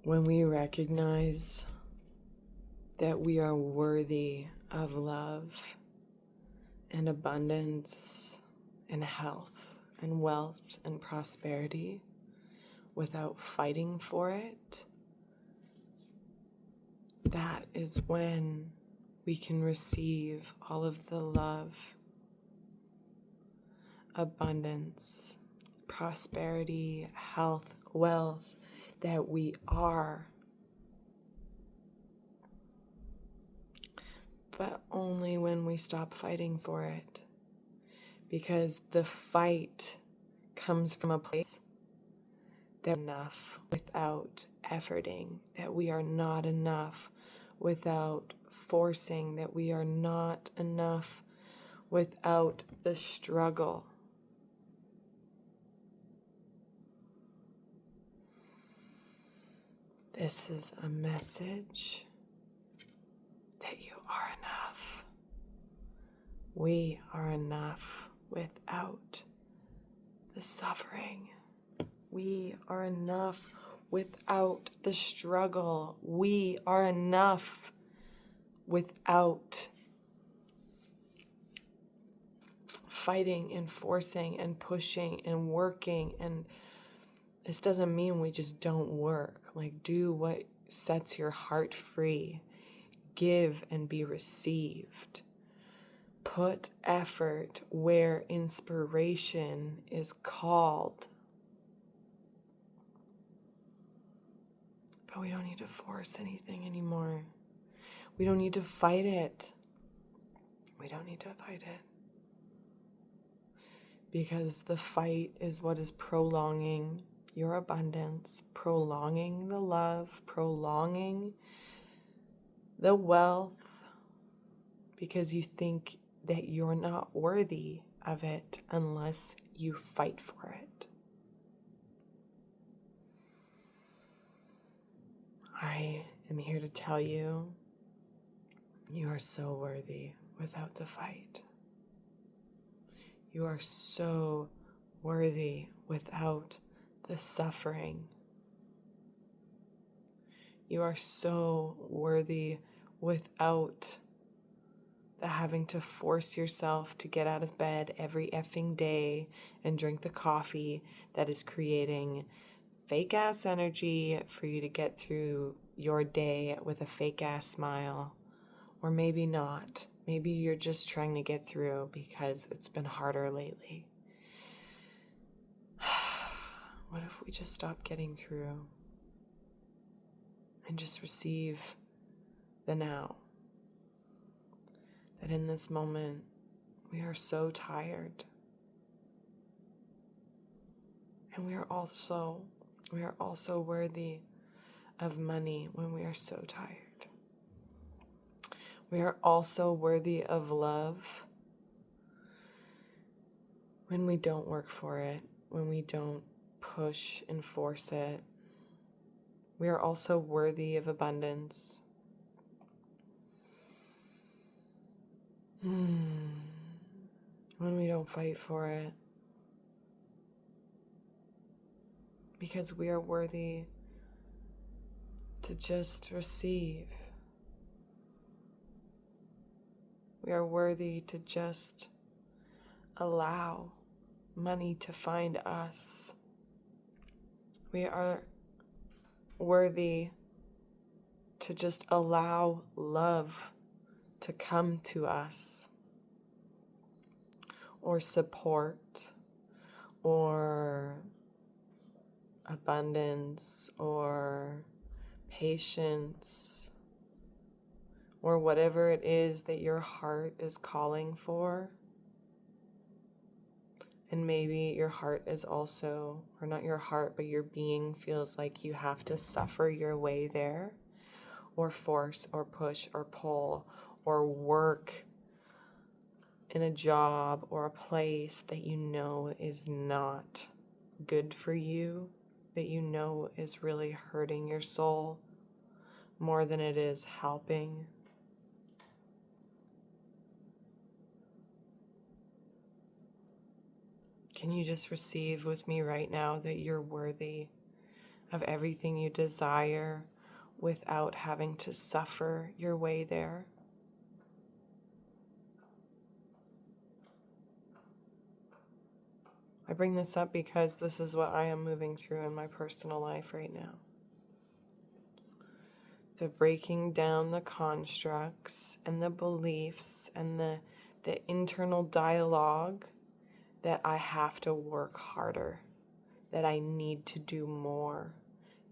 When we recognize that we are worthy of love and abundance and health and wealth and prosperity without fighting for it, that is when we can receive all of the love, abundance, prosperity, health, wealth that we are, but only when we stop fighting for it. Because the fight comes from a place that we're enough without efforting, that we are not enough without forcing, that we are not enough without the struggle. This is a message that you are enough. We are enough without the suffering. We are enough without the struggle. We are enough without fighting and forcing and pushing and working. And this doesn't mean we just don't work. Like, do what sets your heart free. Give and be received. Put effort where inspiration is called. But we don't need to force anything anymore. We don't need to fight it. We don't need to fight it. Because the fight is what is prolonging your abundance, prolonging the love, prolonging the wealth, because you think that you're not worthy of it unless you fight for it. I am here to tell you, you are so worthy without the fight. You are so worthy without the suffering. You are so worthy without the having to force yourself to get out of bed every effing day and drink the coffee that is creating fake ass energy for you to get through your day with a fake ass smile. Or maybe not. Maybe you're just trying to get through because it's been harder lately. What if we just stop getting through and just receive the now? That in this moment, we are so tired. And we are also worthy of money when we are so tired. We are also worthy of love when we don't work for it, when we don't push and force it. We are also worthy of abundance. When we don't fight for it. Because we are worthy to just receive. We are worthy to just allow money to find us. We are worthy to just allow love to come to us, or support, or abundance, or patience, or whatever it is that your heart is calling for. And maybe your heart is also, or not your heart, but your being feels like you have to suffer your way there, or force, or push, or pull, or work in a job or a place that you know is not good for you, that you know is really hurting your soul more than it is helping. Can you just receive with me right now that you're worthy of everything you desire without having to suffer your way there. I bring this up because this is what I am moving through in my personal life right now. The breaking down the constructs and the beliefs and the internal dialogue that I have to work harder, that I need to do more,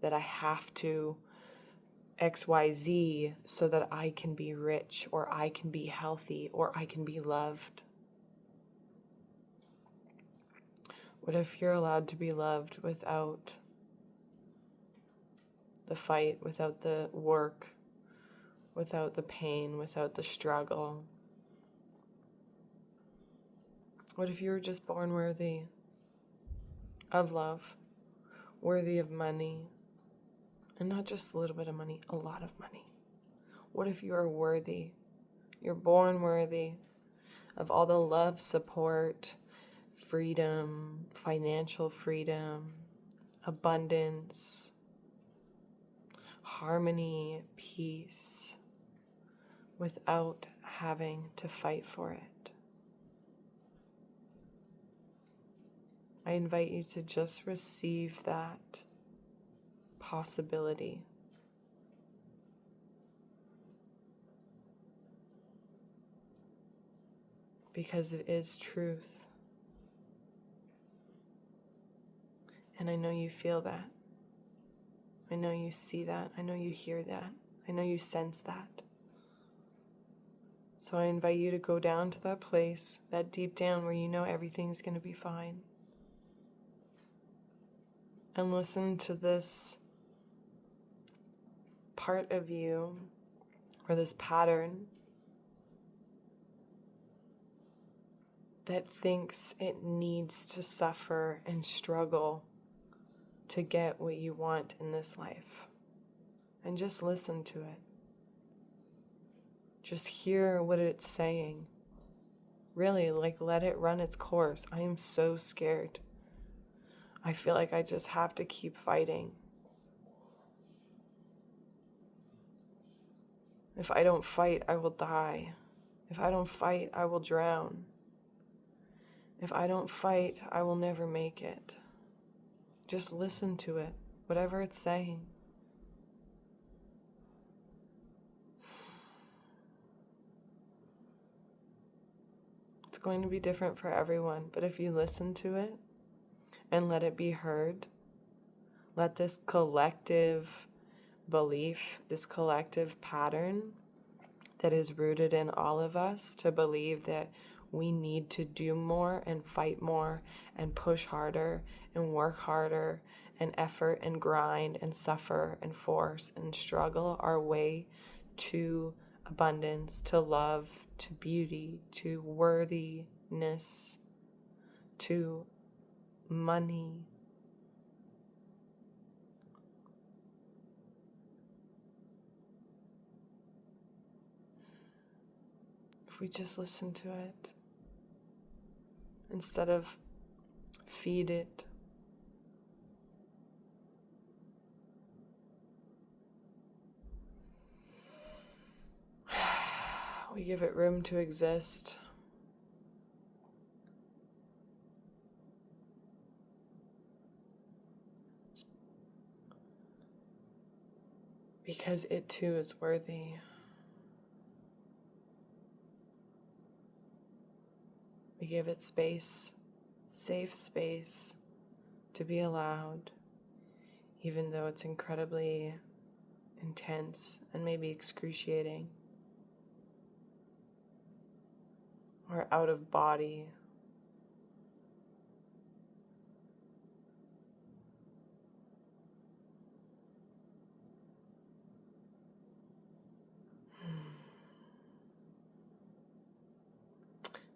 that I have to XYZ so that I can be rich, or I can be healthy, or I can be loved. What if you're allowed to be loved without the fight, without the work, without the pain, without the struggle? What if you were just born worthy of love, worthy of money, and not just a little bit of money, a lot of money? What if you are worthy, you're born worthy of all the love, support, freedom, financial freedom, abundance, harmony, peace, without having to fight for it? I invite you to just receive that possibility. Because it is truth. And I know you feel that. I know you see that. I know you hear that. I know you sense that. So I invite you to go down to that place, that deep down where you know everything's going to be fine. And listen to this part of you, or this pattern, that thinks it needs to suffer and struggle to get what you want in this life. And just listen to it. Just hear what it's saying. Really, let it run its course. I am so scared. I feel like I just have to keep fighting. If I don't fight, I will die. If I don't fight, I will drown. If I don't fight, I will never make it. Just listen to it, whatever it's saying. It's going to be different for everyone, but if you listen to it and let it be heard, let this collective belief, this collective pattern that is rooted in all of us to believe that we need to do more and fight more and push harder and work harder and effort and grind and suffer and force and struggle our way to abundance, to love, to beauty, to worthiness, to money. If we just listen to it instead of feed it. We give it room to exist. Because it too is worthy. We give it space, safe space, to be allowed, even though it's incredibly intense and maybe excruciating, or out of body.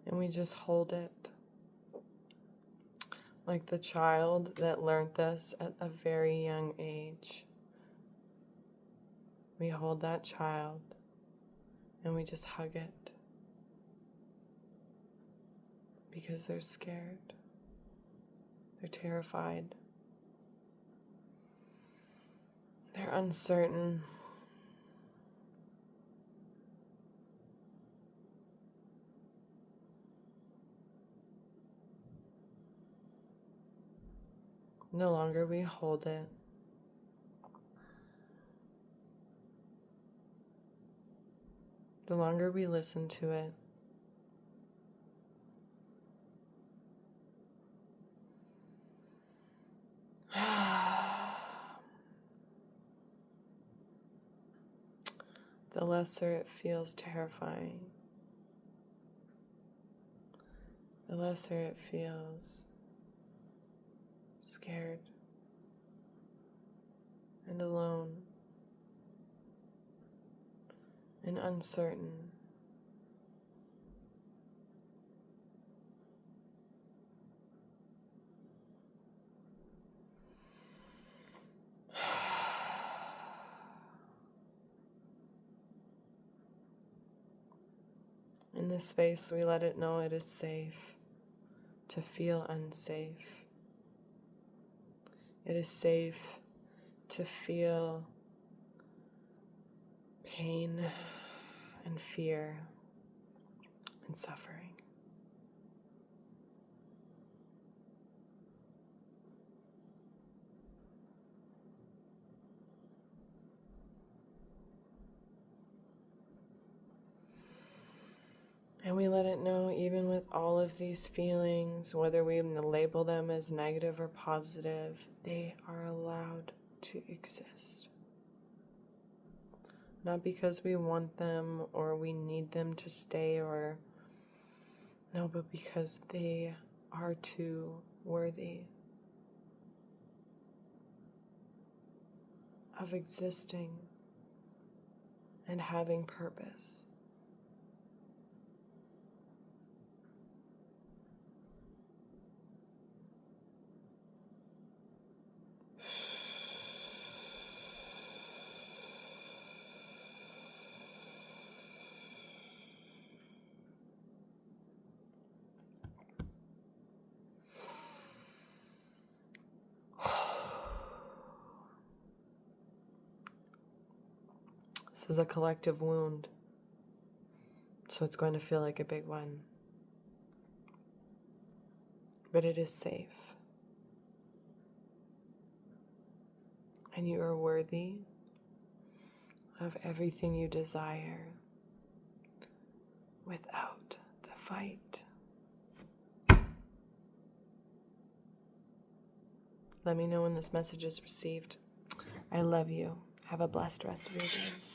And we just hold it. Like the child that learned this at a very young age. We hold that child and we just hug it. Because they're scared. They're terrified. They're uncertain. No longer we hold it. The longer we listen to it, the lesser it feels terrifying. The lesser it feels scared and alone and uncertain. In this space, we let it know it is safe to feel unsafe. It is safe to feel pain and fear and suffering. And we let it know, even with all of these feelings, whether we label them as negative or positive, they are allowed to exist. Not because we want them or we need them to stay no, but because they are too worthy of existing and having purpose. This is a collective wound, so it's going to feel like a big one. But it is safe. And you are worthy of everything you desire without the fight. Let me know when this message is received. I love you. Have a blessed rest of your day.